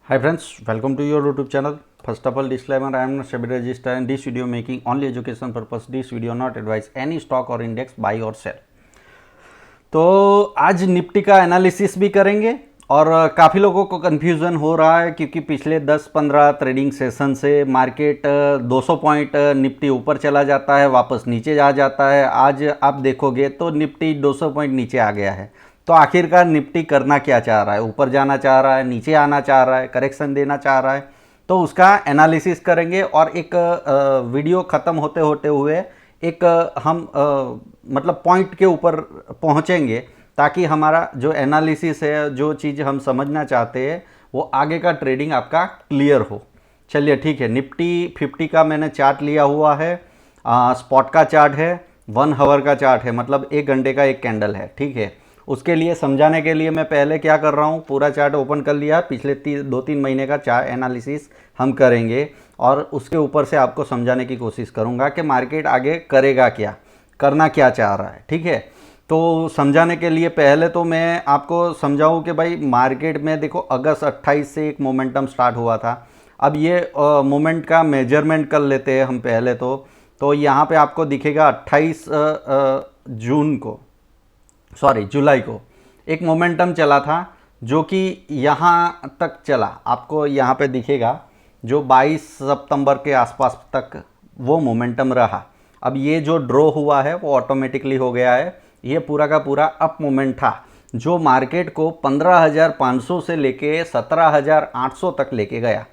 Hi friends, welcome to your YouTube channel. First of all, disclaimer: I am not SEBI registered and this video making only education purpose. This video not advise any stock or index buy or sell. तो आज Nifty का analysis भी करेंगे और काफ़ी लोगों को confusion हो रहा है क्योंकि पिछले 10-15 ट्रेडिंग सेशन से मार्केट 200 पॉइंट निफ्टी ऊपर चला जाता है, वापस नीचे आ जाता है। आज आप देखोगे तो निफ्टी 200 पॉइंट नीचे आ गया है। तो आखिरकार निफ्टी करना क्या चाह रहा है? ऊपर जाना चाह रहा है, नीचे आना चाह रहा है, करेक्शन देना चाह रहा है? तो उसका एनालिसिस करेंगे और एक वीडियो ख़त्म होते होते हुए एक हम मतलब पॉइंट के ऊपर पहुंचेंगे ताकि हमारा जो एनालिसिस है, जो चीज़ हम समझना चाहते हैं, वो आगे का ट्रेडिंग आपका क्लियर हो। चलिए ठीक है, निफ्टी 50 का मैंने चार्ट लिया हुआ है, स्पॉट का चार्ट है, 1 आवर का चार्ट है, मतलब 1 घंटे का एक कैंडल है। ठीक है, उसके लिए समझाने के लिए मैं पहले क्या कर रहा हूँ, पूरा चार्ट ओपन कर लिया। पिछले 2-3 महीने का चार्ट एनालिसिस हम करेंगे और उसके ऊपर से आपको समझाने की कोशिश करूँगा कि मार्केट आगे करेगा क्या, करना क्या चाह रहा है। ठीक है, तो समझाने के लिए पहले तो मैं आपको समझाऊं कि भाई मार्केट में देखो अगस्त 28 से एक मोमेंटम स्टार्ट हुआ था। अब ये मोमेंट का मेजरमेंट कर लेते हैं हम पहले तो यहाँ पे आपको दिखेगा 28 जुलाई को एक मोमेंटम चला था जो कि यहाँ तक चला। आपको यहाँ पे दिखेगा जो 22 सितंबर के आसपास तक वो मोमेंटम रहा। अब ये जो ड्रॉ हुआ है वो ऑटोमेटिकली हो गया है। ये पूरा का पूरा अप मोमेंट था जो मार्केट को 15,500 से लेके 17,800 तक लेके गया।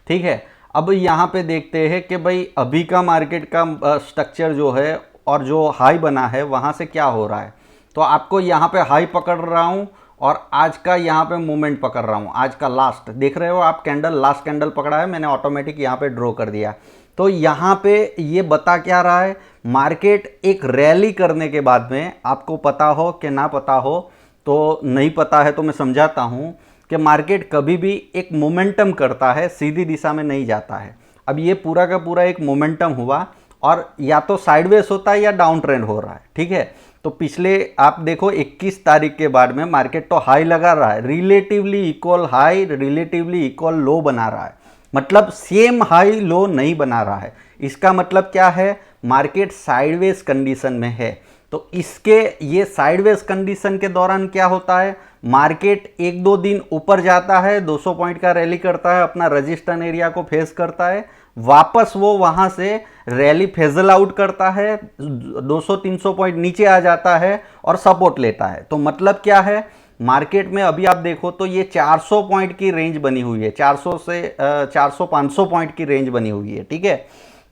ठीक है, अब यहाँ पे देखते हैं कि भाई अभी का मार्केट का स्ट्रक्चर जो है और जो हाई बना है वहाँ से क्या हो रहा है। तो आपको यहाँ पे हाई पकड़ रहा हूँ और आज का यहाँ पे मूवमेंट पकड़ रहा हूँ। आज का लास्ट देख रहे हो आप, कैंडल, लास्ट कैंडल पकड़ा है मैंने, ऑटोमेटिक यहाँ पे ड्रॉ कर दिया। तो यहाँ पे ये बता क्या रहा है, मार्केट एक रैली करने के बाद में, आपको पता हो कि ना पता हो, तो नहीं पता है तो मैं समझाता हूँ कि मार्केट कभी भी एक मोमेंटम करता है, सीधी दिशा में नहीं जाता है। अब ये पूरा का पूरा एक मोमेंटम हुआ और या तो साइडवेज होता है या डाउन ट्रेंड हो रहा है। ठीक है, तो पिछले आप देखो 21 तारीख के बाद में मार्केट तो हाई लगा रहा है, relatively equal high, relatively equal low बना रहा है, मतलब सेम हाई लो नहीं बना रहा है। इसका मतलब क्या है, मार्केट साइडवेज कंडीशन में है। तो इसके ये साइडवेज कंडीशन के दौरान क्या होता है, मार्केट 1-2 दिन ऊपर जाता है, 200 पॉइंट का रैली करता है, अपना रजिस्टेंस एरिया को फेस करता है, वापस वो वहां से रैली फेजल आउट करता है, 200-300 पॉइंट नीचे आ जाता है और सपोर्ट लेता है। तो मतलब क्या है, मार्केट में अभी आप देखो तो ये 400 पॉइंट की रेंज बनी हुई है, 400 से 400-500 पॉइंट की रेंज बनी हुई है। ठीक है,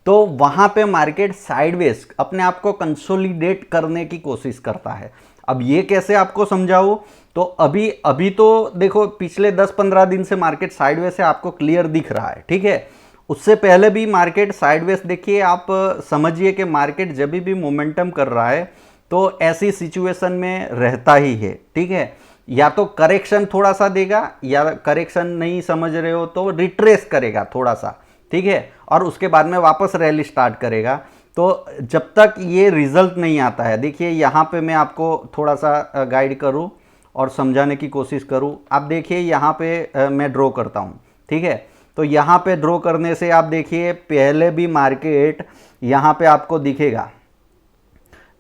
तो वहां पे मार्केट साइडवेज अपने आप को कंसोलिडेट करने की कोशिश करता है। अब ये कैसे आपको समझाऊं, तो अभी तो देखो पिछले 10-15 दिन से मार्केट साइडवेज से आपको क्लियर दिख रहा है। ठीक है, उससे पहले भी मार्केट साइडवेज देखिए, आप समझिए कि मार्केट जब भी मोमेंटम कर रहा है तो ऐसी सिचुएशन में रहता ही है। ठीक है, या तो करेक्शन थोड़ा सा देगा, या करेक्शन नहीं समझ रहे हो तो रिट्रेस करेगा थोड़ा सा। ठीक है, और उसके बाद में वापस रैली स्टार्ट करेगा। तो जब तक ये रिजल्ट नहीं आता है, देखिए यहाँ पे मैं आपको थोड़ा सा गाइड करूँ और समझाने की कोशिश करूँ। आप देखिए यहाँ पे मैं ड्रॉ करता हूँ। ठीक है, तो यहाँ पे ड्रॉ करने से आप देखिए पहले भी मार्केट यहाँ पे आपको दिखेगा,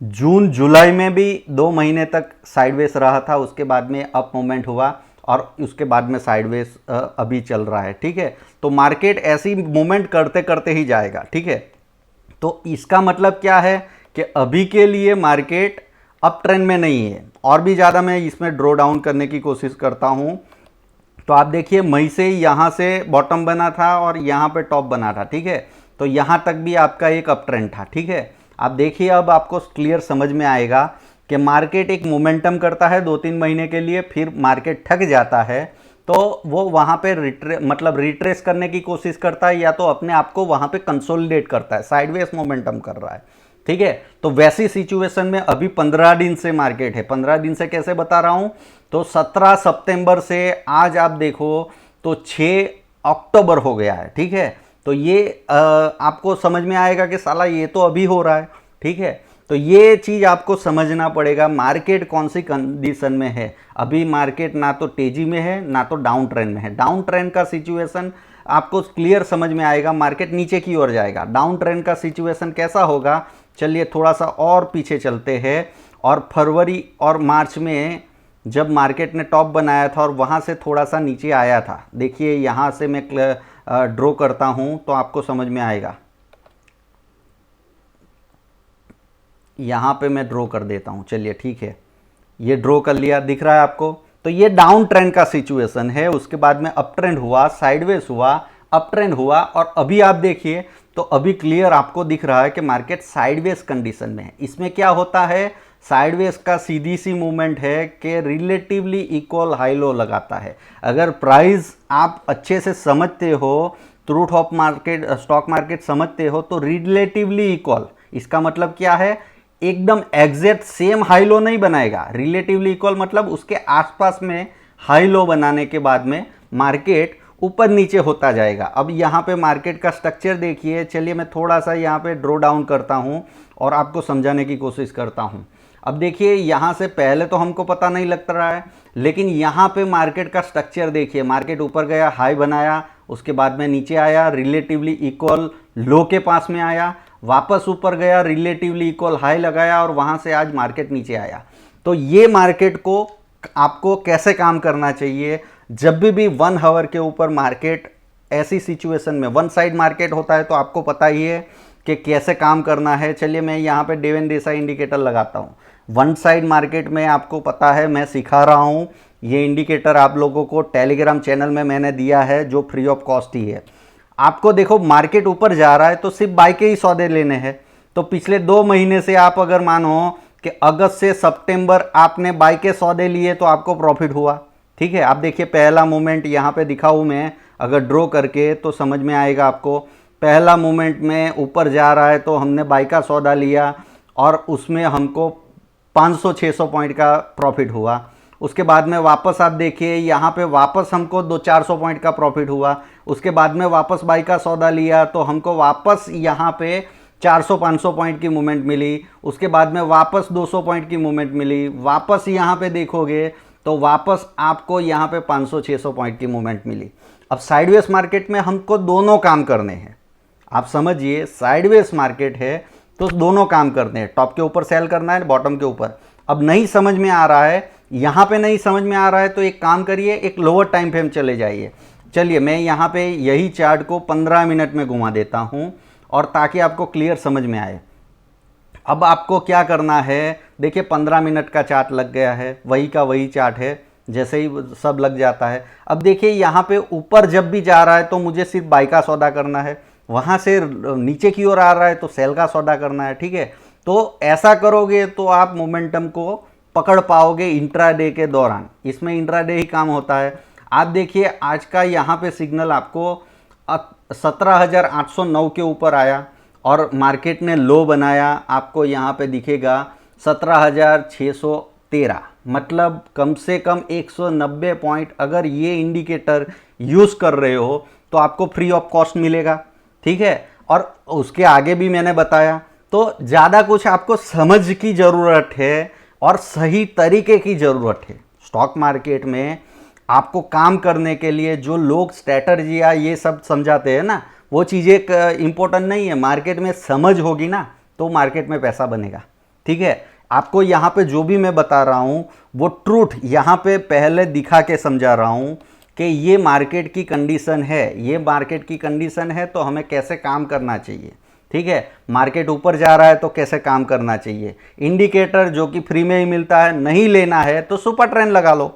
जून जुलाई में भी 2 महीने तक साइडवेज रहा था, उसके बाद में अप मूवमेंट हुआ और उसके बाद में साइडवेज अभी चल रहा है। ठीक है, तो मार्केट ऐसी मूवमेंट करते करते ही जाएगा। ठीक है, तो इसका मतलब क्या है कि अभी के लिए मार्केट अप ट्रेंड में नहीं है। और भी ज़्यादा मैं इसमें ड्रॉ डाउन करने की कोशिश करता हूँ। तो आप देखिए मई से यहाँ से बॉटम बना था और यहाँ पे टॉप बना था। ठीक है, तो यहाँ तक भी आपका एक अप ट्रेंड था। ठीक है, आप देखिए अब आपको क्लियर समझ में आएगा कि मार्केट एक मोमेंटम करता है 2-3 महीने के लिए, फिर मार्केट थक जाता है तो वो वहाँ पे रिट्रेस करने की कोशिश करता है, या तो अपने आप को वहाँ पे कंसोलिडेट करता है, साइडवेज मोमेंटम कर रहा है। ठीक है, तो वैसी सिचुएशन में अभी 15 दिन से मार्केट है। 15 दिन से कैसे बता रहा हूँ, तो 17 सितंबर से आज आप देखो तो 6 अक्टूबर हो गया है। ठीक है, तो ये आपको समझ में आएगा कि साला ये तो अभी हो रहा है। ठीक है, तो ये चीज़ आपको समझना पड़ेगा, मार्केट कौन सी कंडीशन में है। अभी मार्केट ना तो तेजी में है ना तो डाउन ट्रेंड में है। डाउन ट्रेंड का सिचुएशन आपको क्लियर समझ में आएगा, मार्केट नीचे की ओर जाएगा। डाउन ट्रेंड का सिचुएशन कैसा होगा, चलिए थोड़ा सा और पीछे चलते हैं। और फरवरी और मार्च में जब मार्केट ने टॉप बनाया था और वहाँ से थोड़ा सा नीचे आया था, देखिए यहाँ से मैं ड्रॉ करता हूँ तो आपको समझ में आएगा। यहाँ पे मैं ड्रॉ कर देता हूँ, चलिए ठीक है, ये ड्रॉ कर लिया, दिख रहा है आपको। तो ये डाउन ट्रेंड का सिचुएशन है। उसके बाद में अप ट्रेंड हुआ, साइडवेज हुआ, अप ट्रेंड हुआ, और अभी आप देखिए तो अभी क्लियर आपको दिख रहा है कि मार्केट साइडवेज कंडीशन में है। इसमें क्या होता है, साइडवेज का सीधी सी मूवमेंट है कि रिलेटिवली इक्वल हाई लो लगाता है। अगर प्राइस आप अच्छे से समझते हो, truth of market, stock market समझते हो, तो रिलेटिवली इक्वल, इसका मतलब क्या है, एकदम एग्जैक्ट सेम हाई लो नहीं बनाएगा। रिलेटिवली इक्वल मतलब उसके आसपास में हाई लो बनाने के बाद में मार्केट ऊपर नीचे होता जाएगा। अब यहाँ पे मार्केट का स्ट्रक्चर देखिए, चलिए मैं थोड़ा सा यहाँ पे ड्रॉ डाउन करता हूँ और आपको समझाने की कोशिश करता हूँ। अब देखिए यहाँ से पहले तो हमको पता नहीं लग रहा है, लेकिन यहाँ पे मार्केट का स्ट्रक्चर देखिए, मार्केट ऊपर गया, हाई बनाया, उसके बाद में नीचे आया, रिलेटिवली इक्वल लो के पास में आया, वापस ऊपर गया, रिलेटिवली इक्वल हाई लगाया, और वहाँ से आज मार्केट नीचे आया। तो ये मार्केट को आपको कैसे काम करना चाहिए, जब भी 1 आवर के ऊपर मार्केट ऐसी सिचुएशन में, वन साइड मार्केट होता है तो आपको पता ही है कि कैसे काम करना है। चलिए मैं यहाँ पे डेवन देसाई इंडिकेटर लगाता हूँ। वन साइड मार्केट में आपको पता है मैं सिखा रहा हूँ, ये इंडिकेटर आप लोगों को टेलीग्राम चैनल में मैंने दिया है जो फ्री ऑफ कॉस्ट ही है। आपको देखो मार्केट ऊपर जा रहा है तो सिर्फ बाय के ही सौदे लेने हैं। तो पिछले 2 महीने से आप अगर मानो कि अगस्त से सितंबर आपने बाय के सौदे लिए तो आपको प्रॉफिट हुआ, ठीक है। आप देखिए पहला मूवमेंट यहाँ पे दिखाऊँ मैं, अगर ड्रॉ करके तो समझ में आएगा आपको। पहला मूवमेंट में ऊपर जा रहा है तो हमने बाय का सौदा लिया और उसमें हमको 500-600 पॉइंट का प्रॉफिट हुआ। उसके बाद में वापस आप देखिए यहाँ पे वापस हमको 200-400 पॉइंट का प्रॉफिट हुआ। उसके बाद में वापस बाई का सौदा लिया तो हमको वापस यहाँ पे 400-500 पॉइंट की मूवमेंट मिली। उसके बाद में वापस 200 पॉइंट की मूवमेंट मिली। वापस यहाँ पे देखोगे तो वापस आपको यहाँ पे 500-600 पॉइंट की मूवमेंट मिली। अब साइडवेज मार्केट में हमको दोनों काम करने हैं, आप समझिए, साइडवेज मार्केट है तो दोनों काम करने हैं, टॉप के ऊपर सेल करना है, बॉटम के ऊपर। अब नहीं समझ में आ रहा है, यहाँ पे नहीं समझ में आ रहा है तो एक काम करिए, एक लोअर टाइम फ्रेम चले जाइए। चलिए मैं यहाँ पे यही चार्ट को 15 मिनट में घुमा देता हूँ और ताकि आपको क्लियर समझ में आए। अब आपको क्या करना है, देखिए 15 मिनट का चार्ट लग गया है, वही का वही चार्ट है, जैसे ही सब लग जाता है। अब देखिए यहाँ पे ऊपर जब भी जा रहा है तो मुझे सिर्फ बाई का सौदा करना है, वहाँ से नीचे की ओर आ रहा है तो सेल का सौदा करना है, ठीक है। तो ऐसा करोगे तो आप मोमेंटम को पकड़ पाओगे इंट्राडे के दौरान। इसमें इंट्राडे ही काम होता है। आप देखिए आज का यहाँ पे सिग्नल आपको 17,809 के ऊपर आया और मार्केट ने लो बनाया, आपको यहाँ पे दिखेगा 17,613, मतलब कम से कम 190 पॉइंट अगर ये इंडिकेटर यूज़ कर रहे हो तो आपको फ्री ऑफ कॉस्ट मिलेगा, ठीक है। और उसके आगे भी मैंने बताया, तो ज़्यादा कुछ आपको समझ की ज़रूरत है और सही तरीके की ज़रूरत है। स्टॉक मार्केट में आपको काम करने के लिए जो लोग स्ट्रैटेजी या ये सब समझाते हैं ना, वो चीज़ें इम्पोर्टेंट नहीं है। मार्केट में समझ होगी ना तो मार्केट में पैसा बनेगा, ठीक है। आपको यहाँ पे जो भी मैं बता रहा हूँ वो ट्रूथ यहाँ पे पहले दिखा के समझा रहा हूँ कि ये मार्केट की कंडीशन है, ये मार्केट की कंडीशन है तो हमें कैसे काम करना चाहिए, ठीक है। मार्केट ऊपर जा रहा है तो कैसे काम करना चाहिए। इंडिकेटर जो कि फ्री में ही मिलता है, नहीं लेना है तो सुपर ट्रेंड लगा लो,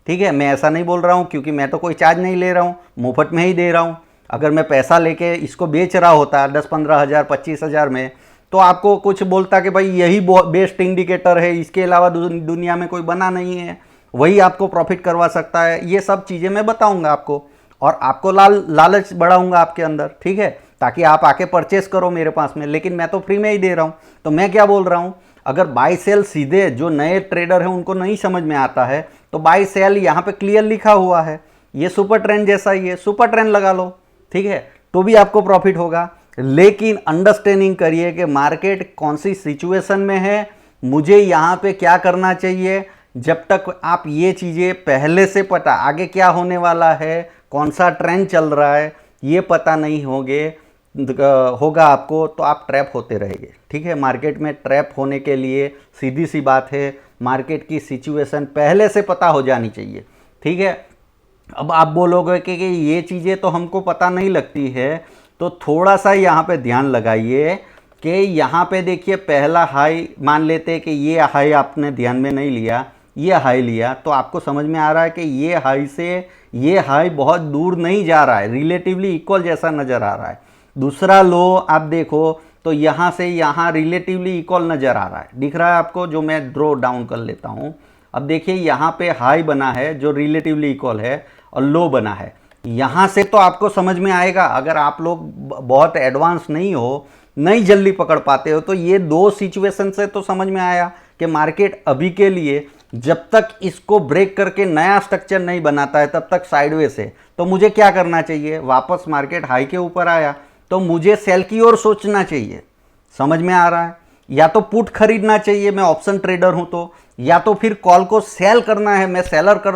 ठीक है। मैं ऐसा नहीं बोल रहा हूँ क्योंकि मैं तो कोई चार्ज नहीं ले रहा हूँ, मुफ्त में ही दे रहा हूँ। अगर मैं पैसा लेके इसको बेच रहा होता 10-15 हज़ार 25 हज़ार में तो आपको कुछ बोलता कि भाई यही बेस्ट इंडिकेटर है, इसके अलावा दुनिया में कोई बना नहीं है, वही आपको प्रॉफिट करवा सकता है। ये सब चीज़ें मैं बताऊंगा आपको और आपको लालच बढ़ाऊंगा आपके अंदर, ठीक है, ताकि आप आके परचेस करो मेरे पास में। लेकिन मैं तो फ्री में ही दे रहा हूँ। तो मैं क्या बोल रहा हूँ, अगर बाई सेल सीधे जो नए ट्रेडर हैं उनको नहीं समझ में आता है तो बाई सेल यहाँ पे क्लियर लिखा हुआ है, ये सुपर ट्रेंड जैसा ही है, सुपर ट्रेंड लगा लो, ठीक है, तो भी आपको प्रॉफिट होगा। लेकिन अंडरस्टैंडिंग करिए कि मार्केट कौन सी सिचुएशन में है, मुझे यहाँ पे क्या करना चाहिए। जब तक आप ये चीज़ें पहले से पता, आगे क्या होने वाला है, कौन सा ट्रेंड चल रहा है, ये पता नहीं होगा आपको, तो आप ट्रैप होते रहेंगे। ठीक है, मार्केट में ट्रैप होने के लिए सीधी सी बात है, मार्केट की सिचुएशन पहले से पता हो जानी चाहिए। ठीक है, अब आप बोलोगे कि ये चीज़ें तो हमको पता नहीं लगती है, तो थोड़ा सा यहाँ पे ध्यान लगाइए कि यहाँ पे देखिए पहला हाई मान लेते हैं कि ये हाई आपने ध्यान में नहीं लिया, ये हाई लिया, तो आपको समझ में आ रहा है कि ये हाई से ये हाई बहुत दूर नहीं जा रहा है, रिलेटिवली इक्वल जैसा नज़र आ रहा है। दूसरा लो आप देखो तो यहाँ से यहाँ रिलेटिवली इक्वल नज़र आ रहा है, दिख रहा है आपको, जो मैं ड्रॉ डाउन कर लेता हूँ। अब देखिए यहाँ पे हाई बना है जो रिलेटिवली इक्वल है और लो बना है। यहाँ से तो आपको समझ में आएगा, अगर आप लोग बहुत एडवांस नहीं हो, नहीं जल्दी पकड़ पाते हो, तो ये दो सिचुएशन से तो समझ में आया कि मार्केट अभी के लिए जब तक इसको ब्रेक करके नया स्ट्रक्चर नहीं बनाता है तब तक साइडवेज है। तो मुझे क्या करना चाहिए, वापस मार्केट हाई के ऊपर आया तो मुझे सेल की ओर सोचना चाहिए। समझ में आ रहा है, या तो पुट खरीदना चाहिए, मैं ऑप्शन ट्रेडर हूं तो, या तो फिर कॉल को सेल करना है, मैं सेलर कर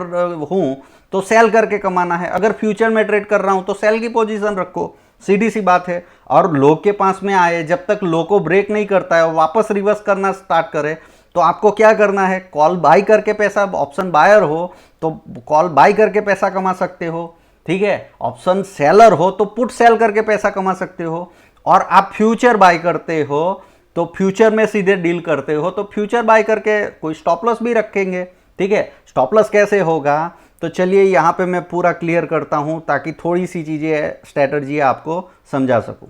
हूं तो सेल करके कमाना है। अगर फ्यूचर में ट्रेड कर रहा हूं तो सेल की पोजीशन रखो, सीधी सी बात है। और लो के पास में आए, जब तक लो को ब्रेक नहीं करता है, वापस रिवर्स करना स्टार्ट करे, तो आपको क्या करना है, कॉल बाई करके पैसा, ऑप्शन बायर हो तो कॉल बाई करके पैसा कमा सकते हो। ठीक है, ऑप्शन सेलर हो तो पुट सेल करके पैसा कमा सकते हो। और आप फ्यूचर बाय करते हो तो फ्यूचर में सीधे डील करते हो तो फ्यूचर बाय करके कोई स्टॉप लॉस भी रखेंगे। ठीक है, स्टॉप लॉस कैसे होगा, तो चलिए यहाँ पे मैं पूरा क्लियर करता हूँ ताकि थोड़ी सी चीज़ें स्ट्रैटेजी आपको समझा सकूँ।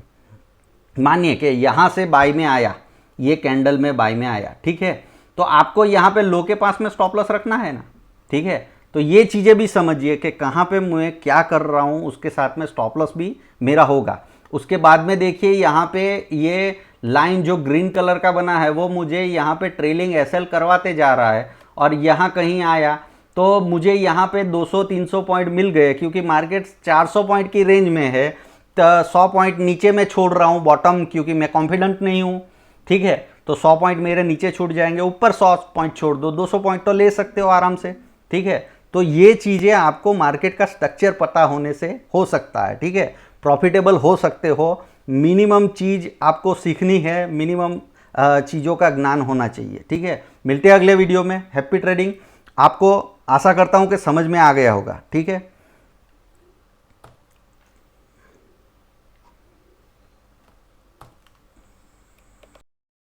मानिए कि यहाँ से बाय में आया, ये कैंडल में बाय में आया, ठीक है, तो आपको यहाँ पे लो के पास में स्टॉप लॉस रखना है ना। ठीक है, तो ये चीज़ें भी समझिए कि कहाँ पे मैं क्या कर रहा हूँ, उसके साथ में स्टॉप लॉस भी मेरा होगा। उसके बाद में देखिए यहाँ पे ये लाइन जो ग्रीन कलर का बना है वो मुझे यहाँ पे ट्रेलिंग एसएल करवाते जा रहा है, और यहाँ कहीं आया तो मुझे यहाँ पे 200-300 पॉइंट मिल गए, क्योंकि मार्केट 400 पॉइंट की रेंज में है, तो 100 पॉइंट नीचे में छोड़ रहा हूँ बॉटम, क्योंकि मैं कॉन्फिडेंट नहीं हूँ। ठीक है, तो 100 पॉइंट मेरे नीचे छूट जाएंगे, ऊपर 100 पॉइंट छोड़ दो, 200 पॉइंट तो ले सकते हो आराम से। ठीक है, तो ये चीज़ें आपको मार्केट का स्ट्रक्चर पता होने से हो सकता है। ठीक है, प्रॉफिटेबल हो सकते हो। मिनिमम चीज़ आपको सीखनी है, मिनिमम चीज़ों का ज्ञान होना चाहिए। ठीक है, मिलते हैं अगले वीडियो में। Happy trading. आपको आशा करता हूँ कि समझ में आ गया होगा। ठीक है।